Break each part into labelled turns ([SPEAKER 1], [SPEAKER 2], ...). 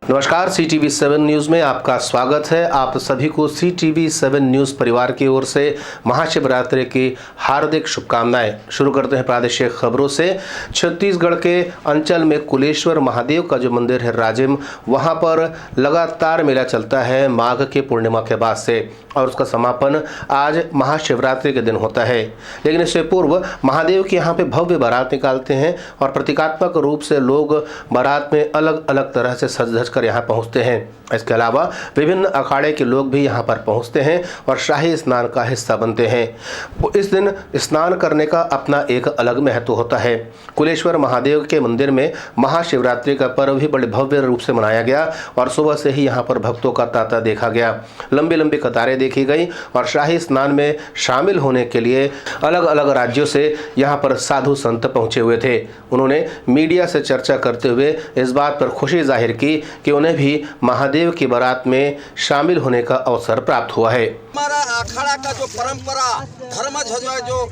[SPEAKER 1] नमस्कार, CTV7 news में आपका स्वागत है। आप सभी को CTV7 न्यूज़ परिवार की ओर से महाशिवरात्रि की हार्दिक शुभकामनाएं। शुरू करते हैं प्रादेशिक खबरों से। छत्तीसगढ़ के अंचल में कुलेश्वर महादेव का जो मंदिर है राजिम, वहां पर लगातार मेला चलता है माघ के पूर्णिमा के बाद से, और उसका समापन आज महाशिवरात्रि के दिन होता है। लेकिन इससे पूर्व महादेव के यहाँ पे भव्य बारात निकालते हैं और प्रतीकात्मक रूप से लोग बारात में अलग अलग तरह से सज धज कर यहाँ पहुँचते हैं। इसके अलावा विभिन्न अखाड़े के लोग भी यहाँ पर पहुँचते हैं और शाही स्नान का हिस्सा बनते हैं। इस दिन स्नान करने का अपना एक अलग महत्व होता है। कुलेश्वर महादेव के मंदिर में महाशिवरात्रि का पर्व भी बड़े भव्य रूप से मनाया गया और सुबह से ही यहाँ पर भक्तों का तांता देखा गया। लंबी लंबी कतारें देखी गई और शाही स्नान में शामिल होने के लिए अलग अलग राज्यों से यहाँ पर साधु संत पहुँचे हुए थे। उन्होंने मीडिया से चर्चा करते हुए इस बात पर खुशी जाहिर की कि उन्हें भी महादेव की बारात में शामिल होने का अवसर प्राप्त हुआ है।
[SPEAKER 2] हमारा अखाड़ा का जो परंपरा धर्म ध्वजा जो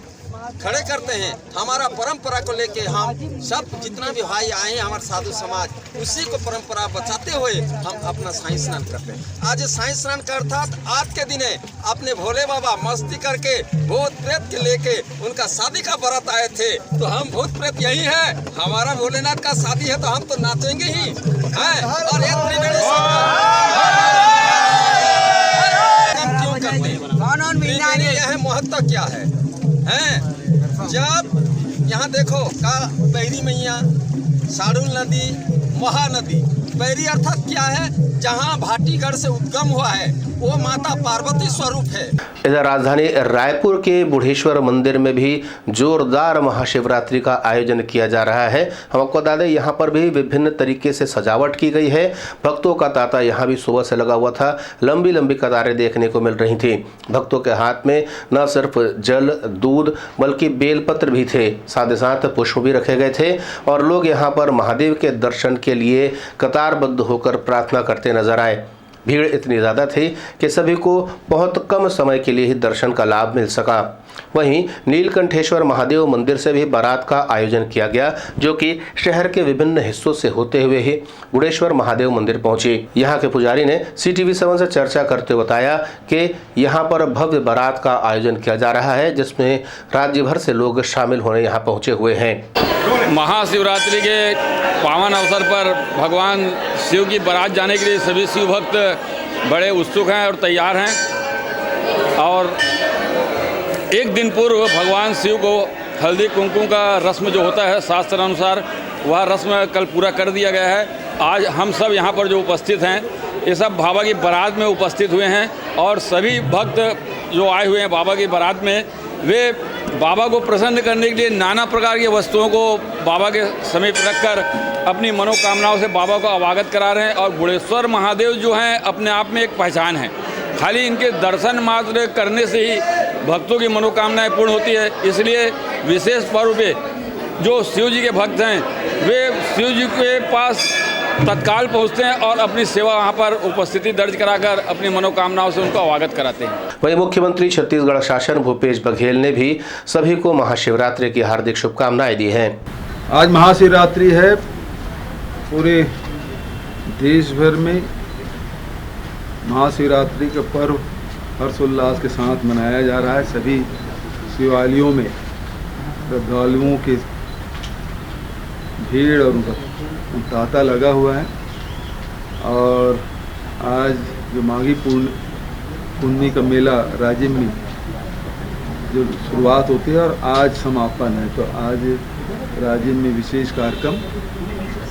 [SPEAKER 2] खड़े करते हैं, हमारा परंपरा को लेके हम सब जितना भी भाई आए हैं हमारे साधु समाज, उसी को परंपरा बचाते हुए हम अपना साई स्नान करते हैं। आज साई स्नान का अर्थात आज के दिन अपने भोले बाबा मस्ती करके भूत प्रेत के लेके उनका शादी का बारात आए थे, तो हम भूत प्रेत यही है। हमारा भोलेनाथ का शादी है तो हम तो नाचेंगे ही है। और ये त्रिवेणी क्यों करते हैं, यह महत्व क्या है? जब यहाँ देखो का बैरी मैया, साड़ुल नदी, महानदी, बैरी अर्थात क्या है? जहाँ भाटीगढ़ से उद्गम हुआ है वो माता पार्वती स्वरूप है।
[SPEAKER 1] इधर राजधानी रायपुर के बुढ़ेश्वर मंदिर में भी जोरदार महाशिवरात्रि का आयोजन किया जा रहा है। हम आपको बता दें यहाँ पर भी विभिन्न तरीके से सजावट की गई है। भक्तों का तांता यहाँ भी सुबह से लगा हुआ था। लंबी लंबी कतारें देखने को मिल रही थी। भक्तों के हाथ में न सिर्फ जल दूध बल्कि बेलपत्र भी थे, साथ ही साथ पुष्प भी रखे गए थे और लोग यहाँ पर महादेव के दर्शन के लिए कतारबद्ध होकर प्रार्थना करते नजर आए। भीड़ इतनी ज़्यादा थी कि सभी को बहुत कम समय के लिए ही दर्शन का लाभ मिल सका। वहीं नीलकंठेश्वर महादेव मंदिर से भी बारात का आयोजन किया गया, जो कि शहर के विभिन्न हिस्सों से होते हुए ही बुढ़ेश्वर महादेव मंदिर पहुंची। यहां के पुजारी ने CTV7 से चर्चा करते हुए बताया कि यहां पर भव्य बारात का आयोजन किया जा रहा है, जिसमें राज्य भर से लोग शामिल होने यहां पहुंचे हुए हैं।
[SPEAKER 3] महाशिवरात्रि के पावन अवसर पर भगवान शिव की बारात जाने के लिए सभी शिव भक्त बड़े उत्सुक हैं और तैयार हैं। और एक दिन पूर्व भगवान शिव को हल्दी कुमकुम का रस्म जो होता है शास्त्र अनुसार, वह रस्म कल पूरा कर दिया गया है। आज हम सब यहाँ पर जो उपस्थित हैं, ये सब बाबा की बारात में उपस्थित हुए हैं और सभी भक्त जो आए हुए हैं बाबा की बारात में, वे बाबा को प्रसन्न करने के लिए नाना प्रकार की वस्तुओं को बाबा के समीप रखकर अपनी मनोकामनाओं से बाबा को अवगत करा रहे हैं। और बुढ़ेश्वर महादेव जो हैं अपने आप में एक पहचान है। खाली इनके दर्शन मात्र करने से ही भक्तों की मनोकामनाएं पूर्ण होती है। इसलिए विशेष पर्व पे जो शिव जी के भक्त हैं वे शिव जी के पास तत्काल पहुंचते हैं और अपनी सेवा वहां पर उपस्थिति दर्ज कराकर अपनी मनोकामनाओं से उनको अवगत कराते हैं।
[SPEAKER 1] वहीं मुख्यमंत्री छत्तीसगढ़ शासन भूपेश बघेल ने भी सभी को महाशिवरात्रि की हार्दिक शुभकामनाएं दी हैं।
[SPEAKER 4] आज महाशिवरात्रि है। पूरे देश भर में महाशिवरात्रि का पर्व हर्षोल्लास के साथ मनाया जा रहा है। सभी शिवालयों में श्रद्धालुओं की भीड़ और उनका तांता लगा हुआ है। और आज जो माघी पूर्णिमा का मेला राजिम में जो शुरुआत होती है और आज समापन है, तो आज राजिम में विशेष कार्यक्रम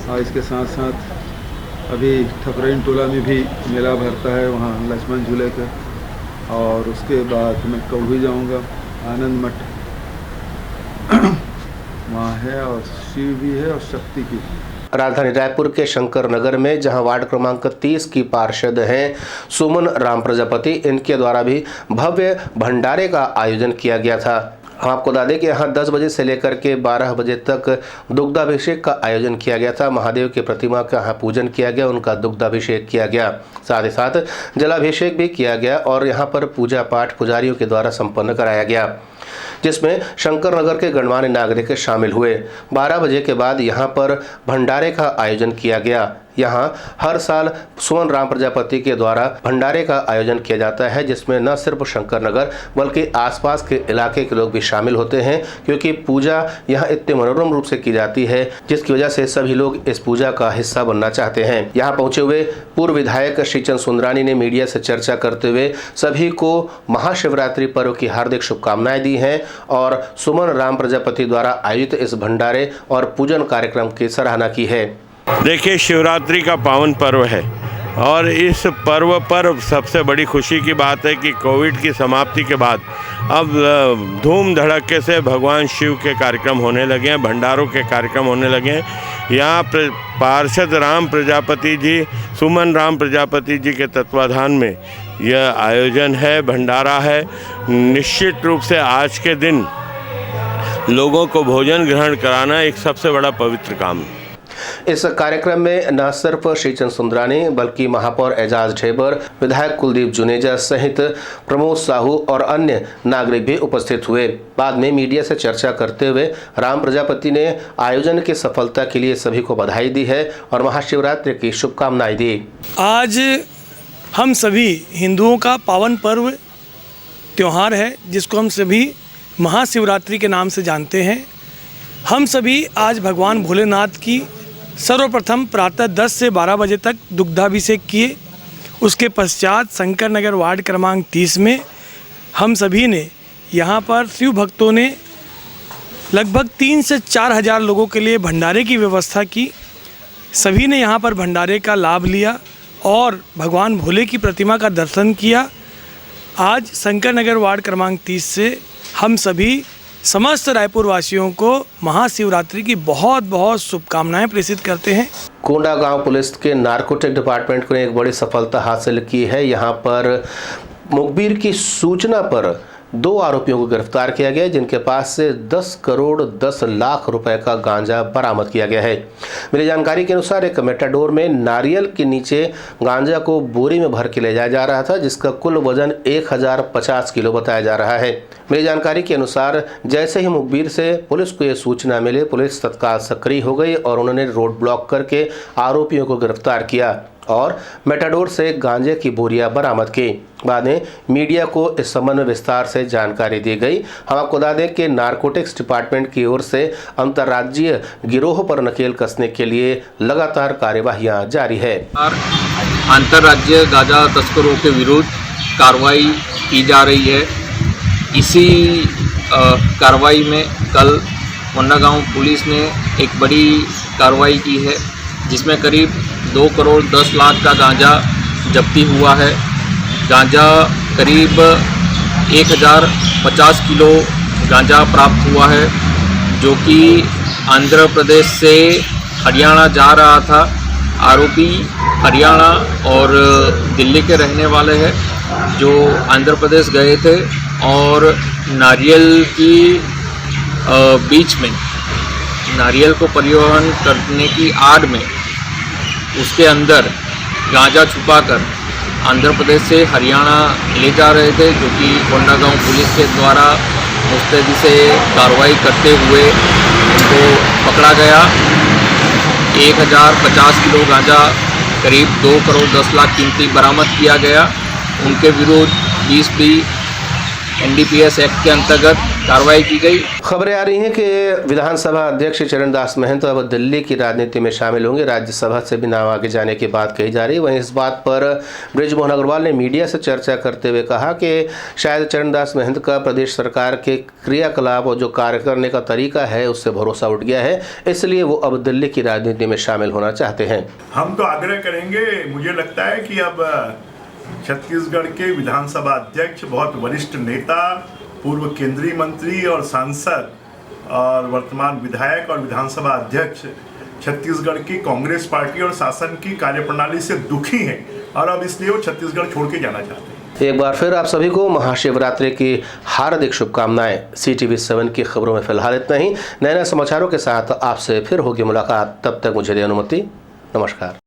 [SPEAKER 4] और इसके साथ साथ अभी ठकरैन टोला में भी मेला भरता है, वहाँ लक्ष्मण झूले का। और उसके बाद मैं कौही जाऊँगा, आनंद मठ वहाँ है और शिव भी है और शक्ति की।
[SPEAKER 1] राजधानी रायपुर के शंकर नगर में जहां वार्ड क्रमांक 30 की पार्षद हैं सुमन राम प्रजापति, इनके द्वारा भी भव्य भंडारे का आयोजन किया गया था। हम आपको बता दें कि यहाँ 10 बजे से लेकर के 12 बजे तक दुग्धाभिषेक का आयोजन किया गया था। महादेव की प्रतिमा का यहाँ पूजन किया गया, उनका दुग्धाभिषेक किया गया, साथ ही साथ जलाभिषेक भी किया गया और यहाँ पर पूजा पाठ पुजारियों के द्वारा संपन्न कराया गया। जिसमें शंकर नगर के गणमान्य नागरिक शामिल हुए। 12 बजे के बाद यहां पर भंडारे का आयोजन किया गया। यहाँ हर साल सुमन राम प्रजापति के द्वारा भंडारे का आयोजन किया जाता है, जिसमें न सिर्फ शंकर नगर बल्कि आसपास के इलाके के लोग भी शामिल होते हैं, क्योंकि पूजा यहाँ इतने मनोरम रूप से की जाती है जिसकी वजह से सभी लोग इस पूजा का हिस्सा बनना चाहते हैं। यहाँ पहुंचे हुए पूर्व विधायक श्रीचंद सुंदरानी ने मीडिया से चर्चा करते हुए सभी को महाशिवरात्रि पर्व की हार्दिक शुभकामनाएं दी हैं और सुमन राम प्रजापति द्वारा आयोजित इस भंडारे और पूजन कार्यक्रम की सराहना की है।
[SPEAKER 5] देखिए, शिवरात्रि का पावन पर्व है और इस पर्व पर सबसे बड़ी खुशी की बात है कि कोविड की समाप्ति के बाद अब धूम धड़क्के से भगवान शिव के कार्यक्रम होने लगे हैं, भंडारों के कार्यक्रम होने लगे हैं। यहाँ पार्षद राम प्रजापति जी, सुमन राम प्रजापति जी के तत्वाधान में यह आयोजन है, भंडारा है। निश्चित रूप से आज के दिन लोगों को भोजन ग्रहण कराना एक सबसे बड़ा पवित्र काम है।
[SPEAKER 1] इस कार्यक्रम में न सिर्फ श्रीचंद सुंदरानी बल्कि महापौर एजाज ढेबर, विधायक कुलदीप जुनेजा सहित प्रमोद साहू और अन्य नागरिक भी उपस्थित हुए। बाद में मीडिया से चर्चा करते हुए राम प्रजापति ने आयोजन की सफलता के लिए सभी को बधाई दी है और महाशिवरात्रि की शुभकामनाएं दी।
[SPEAKER 6] आज हम सभी हिंदुओं का पावन पर्व त्यौहार है, जिसको हम सभी महाशिवरात्रि के नाम से जानते हैं। हम सभी आज भगवान भोलेनाथ की सर्वप्रथम प्रातः 10 से 12 बजे तक दुग्धाभिषेक किए। उसके पश्चात शंकर नगर वार्ड क्रमांक 30 में हम सभी ने यहाँ पर शिव भक्तों ने लगभग 3 से 4 हज़ार लोगों के लिए भंडारे की व्यवस्था की। सभी ने यहाँ पर भंडारे का लाभ लिया और भगवान भोले की प्रतिमा का दर्शन किया। आज शंकर नगर वार्ड क्रमांक 30 से हम सभी समस्त रायपुर वासियों को महाशिवरात्रि की बहुत बहुत शुभकामनाएं प्रेषित करते हैं।
[SPEAKER 1] कोंडागांव पुलिस के नारकोटिक डिपार्टमेंट ने एक बड़ी सफलता हासिल की है। यहाँ पर मुखबिर की सूचना पर 2 आरोपियों को गिरफ्तार किया गया, जिनके पास से 10 करोड़ 10 लाख रुपए का गांजा बरामद किया गया है। मिली जानकारी के अनुसार एक मेटाडोर में नारियल के नीचे गांजा को बोरी में भर के ले जाया जा रहा था, जिसका कुल वजन 1050 किलो बताया जा रहा है। मिली जानकारी के अनुसार जैसे ही मुखबिर से पुलिस को यह सूचना मिली, पुलिस तत्काल सक्रिय हो गई और उन्होंने रोड ब्लॉक करके आरोपियों को गिरफ्तार किया और मेटाडोर से गांजे की बोरियां बरामद की। बाद में मीडिया को इस संबंध में विस्तार से जानकारी दी गई। हम आपको बता दें कि नारकोटिक्स डिपार्टमेंट की ओर से अंतर्राज्यीय गिरोह पर नकेल कसने के लिए लगातार कार्यवाहियां जारी है।
[SPEAKER 7] अंतर्राज्यीय गांजा तस्करों के विरुद्ध कार्रवाई की जा रही है। इसी कार्रवाई में कल कोंडागांव पुलिस ने एक बड़ी कार्रवाई की है, जिसमें करीब 2 करोड़ 10 लाख का गांजा जब्ती हुआ है। गांजा करीब 1050 किलो गांजा प्राप्त हुआ है, जो कि आंध्र प्रदेश से हरियाणा जा रहा था। आरोपी हरियाणा और दिल्ली के रहने वाले हैं, जो आंध्र प्रदेश गए थे और नारियल की बीच में नारियल को परिवहन करने की आड़ में उसके अंदर गांजा छुपाकर आंध्र प्रदेश से हरियाणा ले जा रहे थे, जो कि कोंडागांव पुलिस के द्वारा मुस्तैदी से कार्रवाई करते हुए उनको पकड़ा गया। 1050 किलो गांजा करीब 2 करोड़ 10 लाख कीमती बरामद किया गया। उनके विरुद्ध 20B NDPS एक्ट के अंतर्गत कार्रवाई की गई।
[SPEAKER 1] खबरें आ रही हैं कि विधानसभा अध्यक्ष चरणदास महंत अब दिल्ली की राजनीति में शामिल होंगे। राज्यसभा से भी नाम आगे जाने की बात कही जा रही है। वहीं इस बात पर बृजमोहन अग्रवाल ने मीडिया से चर्चा करते हुए कहा कि शायद चरणदास महंत का प्रदेश सरकार के क्रियाकलाप और जो कार्य करने का तरीका है उससे भरोसा उठ गया है, इसलिए वो अब दिल्ली की राजनीति में शामिल होना चाहते हैं।
[SPEAKER 8] हम तो आग्रह करेंगे। मुझे लगता है कि अब छत्तीसगढ़ के विधानसभा अध्यक्ष, बहुत वरिष्ठ नेता, पूर्व केंद्रीय मंत्री और सांसद और वर्तमान विधायक और विधानसभा अध्यक्ष छत्तीसगढ़ की कांग्रेस पार्टी और शासन की कार्यप्रणाली से दुखी हैं और अब इसलिए वो छत्तीसगढ़ छोड़ के जाना चाहते हैं।
[SPEAKER 1] एक बार फिर आप सभी को महाशिवरात्रि की हार्दिक शुभकामनाएं। CTV7 की खबरों में फिलहाल इतना ही। नए नए समाचारों के साथ आपसे फिर होगी मुलाकात। तब तक मुझे दे अनुमति। नमस्कार।